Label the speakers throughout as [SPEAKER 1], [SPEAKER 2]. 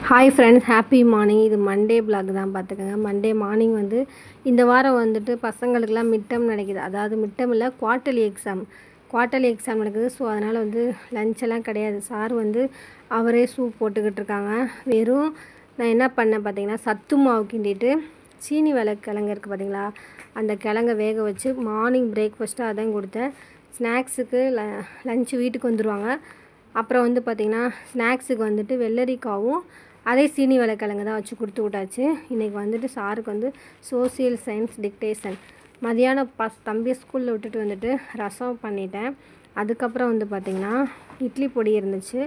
[SPEAKER 1] Hi friends, happy morning. இது Monday vlog தான் பார்த்துக்கோங்க. மண்டே மார்னிங் வந்து இந்த வாரம் வந்துட்டு பசங்களுக்கெல்லாம் மிட்டம் நடக்குது. அதாவது மிட்டம் இல்லை, குவார்ட்டர்லி எக்ஸாம் நடக்குது. ஸோ அதனால் வந்து லஞ்செல்லாம் கிடையாது. சார் வந்து அவரே சூப் போட்டுக்கிட்டு இருக்காங்க. வெறும் நான் என்ன பண்ணேன் பார்த்தீங்கன்னா, சத்து மாவு கிண்டிட்டு சீனி வேலை கிழங்கு இருக்குது பார்த்தீங்களா, அந்த கிழங்க வேக வச்சு மார்னிங் பிரேக்ஃபாஸ்ட்டாக அதான் கொடுத்தேன். ஸ்நாக்ஸுக்கு லஞ்சு வீட்டுக்கு வந்துடுவாங்க. அப்புறம் வந்து பார்த்திங்கன்னா ஸ்நாக்ஸுக்கு வந்துட்டு வெள்ளரிக்காவும் அதே சீனி வேலைக்கிழங்கு தான் வச்சு கொடுத்து விட்டாச்சு. இன்றைக்கி வந்துட்டு சாருக்கு வந்து சோசியல் சயின்ஸ் டிக்டேஷன். மதியானம் தம்பியை ஸ்கூலில் விட்டுட்டு வந்துட்டு ரசம் பண்ணிட்டேன். அதுக்கப்புறம் வந்து பார்த்திங்கன்னா இட்லி பொடி இருந்துச்சு.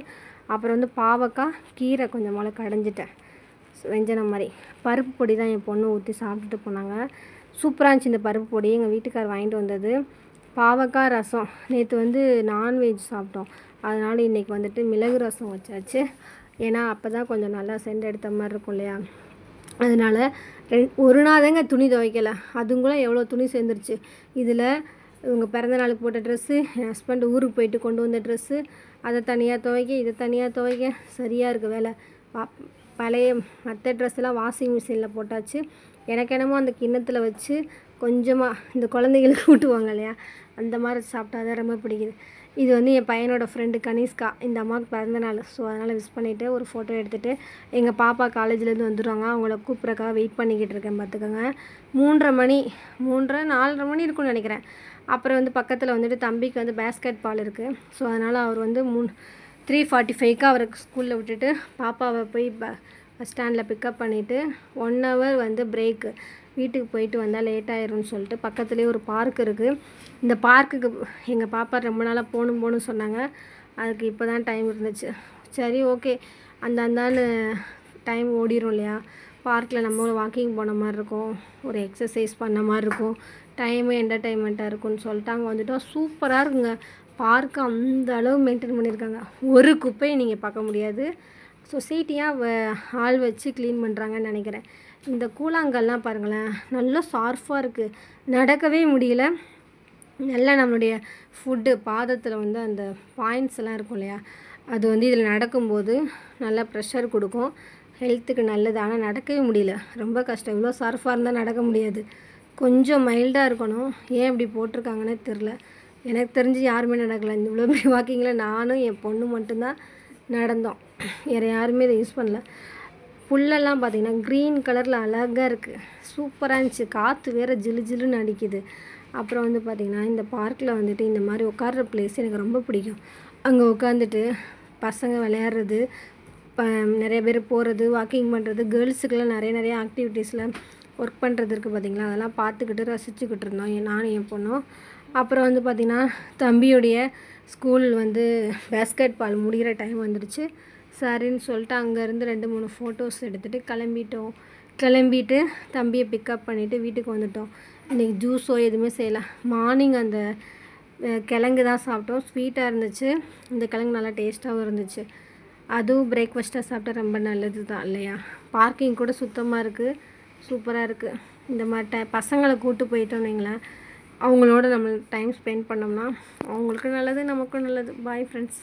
[SPEAKER 1] அப்புறம் வந்து பாவக்காய் கீரை கொஞ்சம் போல் கடைஞ்சிட்டேன், வெஞ்சனம் மாதிரி. பருப்பு பொடி தான் என் பொண்ணு ஊற்றி சாப்பிட்டுட்டு போனாங்க. சூப்பராக இருந்துச்சு இந்த பருப்பு பொடி, எங்கள் வீட்டுக்கார் வாங்கிட்டு வந்தது. பாவக்காய் ரசம். நேற்று வந்து நான்வெஜ் சாப்பிட்டோம், அதனால் இன்றைக்கி வந்துட்டு மிளகு ரசம் வச்சாச்சு. ஏன்னா அப்போ தான் கொஞ்சம் நல்லா சென்ட் எடுத்த மாதிரி இருக்கும் இல்லையா. அதனால் ஒரு நாள் தாங்க துணி துவைக்கலை, அதுங்குள்ள எவ்வளோ துணி சேர்ந்துருச்சு. இதில் இவங்க பிறந்த நாளுக்கு போட்ட ட்ரெஸ்ஸு, என் ஹஸ்பண்ட் ஊருக்கு போயிட்டு கொண்டு வந்த ட்ரெஸ்ஸு, அதை தனியாக துவைக்க, இதை தனியாக துவைக்க சரியாக இருக்குது வேலை. பழைய மற்ற ட்ரெஸ்ஸெல்லாம் வாஷிங் மிஷினில் போட்டாச்சு. எனக்கு என்னமோ அந்த கிண்ணத்தில் வச்சு கொஞ்சமாக இந்த குழந்தைங்களுக்கு ஊட்டுவாங்க இல்லையா, அந்த மாதிரி சாப்பிட்டா தான் ரொம்ப பிடிக்குது. இது வந்து என் பையனோட ஃப்ரெண்டு கனிஷ்கா, இந்த அம்மாவுக்கு பிறந்தநாள். ஸோ அதனால் விஷ் பண்ணிவிட்டு ஒரு ஃபோட்டோ எடுத்துகிட்டு எங்கள் பாப்பா காலேஜ்லேருந்து வந்துடுவாங்க. அவங்கள கூப்பிட்றக்காக வெயிட் பண்ணிக்கிட்டு இருக்கேன் பார்த்துக்கோங்க. 4:30 மணி இருக்கும்னு நினைக்கிறேன். அப்புறம் வந்து பக்கத்தில் வந்துட்டு தம்பிக்கு வந்து பேஸ்கெட் பால் இருக்குது. ஸோ அதனால் அவர் வந்து 3:45க்கு அவருக்கு ஸ்கூலில் விட்டுட்டு பாப்பாவை போய் பஸ் ஸ்டாண்டில் பிக்கப் பண்ணிவிட்டு 1 hour வந்து பிரேக்கு. வீட்டுக்கு போயிட்டு வந்தால் லேட் ஆயிரும்னு சொல்லிட்டு பக்கத்துலேயே ஒரு பார்க் இருக்குது. இந்த பார்க்குக்கு எங்கள் பாப்பா ரொம்ப நாளாக போகணும்னு சொன்னாங்க. அதுக்கு இப்போ தான் டைம் இருந்துச்சு. சரி ஓகே, அந்தான்னு டைம் ஓடிடும் இல்லையா. பார்க்கில் நம்ம ஒரு வாக்கிங் போன மாதிரி இருக்கும், ஒரு எக்ஸசைஸ் பண்ண மாதிரி இருக்கும், டைமு என்டர்டைன்மெண்ட்டாக இருக்கும்னு சொல்லிட்டு அங்கே வந்துட்டோம். சூப்பராக இருக்குங்க பார்க்கு. அந்த அளவு மெயின்டைன் பண்ணியிருக்காங்க. ஒரு குப்பையை நீங்கள் பார்க்க முடியாது. சொசைட்டியாக ஆள் வச்சு க்ளீன் பண்ணுறாங்கன்னு நினைக்கிறேன். இந்த கூழாங்கல்லாம் பாருங்களேன், நல்லா சார்ஃபாக இருக்குது, நடக்கவே முடியல. நல்லா நம்மளுடைய ஃபுட்டு பாதத்தில் வந்து அந்த பாயிண்ட்ஸ் எல்லாம் இருக்கும் இல்லையா, அது வந்து இதில் நடக்கும்போது நல்லா ப்ரெஷர் கொடுக்கும், ஹெல்த்துக்கு நல்லது. ஆனால் நடக்கவே முடியல, ரொம்ப கஷ்டம். இவ்வளோ சார்ஃபாக இருந்தால் நடக்க முடியாது, கொஞ்சம் மைல்டாக இருக்கணும். ஏன் இப்படி போட்டிருக்காங்கன்னே தெரில. எனக்கு தெரிஞ்சு யாருமே நடக்கலை. இந்த இவ்வளோ பெரிய வாக்கிங்கில் நானும் என் பொண்ணு மட்டும்தான் நடந்தோம், வேறு யாருமே இதை யூஸ் பண்ணல. புல்லெல்லாம் பார்த்திங்கன்னா க்ரீன் கலரில் அழகாக இருக்குது, சூப்பராக இருந்துச்சு. காற்று வேறு ஜிலு ஜிலுன்னு அடிக்குது. அப்புறம் வந்து பார்த்திங்கன்னா இந்த பார்க்கில் வந்துட்டு இந்த மாதிரி உட்கார்ற பிளேஸ் எனக்கு ரொம்ப பிடிக்கும். அங்கே உட்காந்துட்டு பசங்க விளையாடுறது, நிறைய பேர் போகிறது, வாக்கிங் பண்ணுறது, கேர்ள்ஸுக்கெல்லாம் நிறைய ஆக்டிவிட்டீஸில் ஒர்க் பண்ணுறது இருக்குது பார்த்திங்களா. அதெல்லாம் பார்த்துக்கிட்டு ரசிச்சுக்கிட்டு இருந்தோம் நானும் என் பொண்ணும். அப்புறம் வந்து பார்த்திங்கன்னா தம்பியுடைய ஸ்கூல் வந்து பேஸ்கெட் பால் முடிகிற டைம் வந்துடுச்சு. சரின்னு சொல்லிட்டு அங்கேருந்து 2-3 ஃபோட்டோஸ் எடுத்துகிட்டு கிளம்பிட்டு தம்பியை பிக்கப் பண்ணிவிட்டு வீட்டுக்கு வந்துட்டோம். இன்றைக்கி ஜூஸோ எதுவுமே செய்யலை. மார்னிங் அந்த கிழங்கு தான் சாப்பிட்டோம், ஸ்வீட்டாக இருந்துச்சு. இந்த கிழங்கு நல்லா டேஸ்ட்டாகவும் இருந்துச்சு. அதுவும் பிரேக்ஃபாஸ்ட்டாக சாப்பிட்டா ரொம்ப நல்லது தான் இல்லையா. பார்க்கிங் கூட சுத்தமாக இருக்குது, சூப்பராக இருக்குது. இந்த மாதிரி பசங்களை கூப்பிட்டு போயிட்டோன்னு வைங்களேன், அவங்களோட நம்ம டைம் ஸ்பெண்ட் பண்ணோம்னா அவங்களுக்கும் நல்லது, நமக்கும் நல்லது. Bye friends.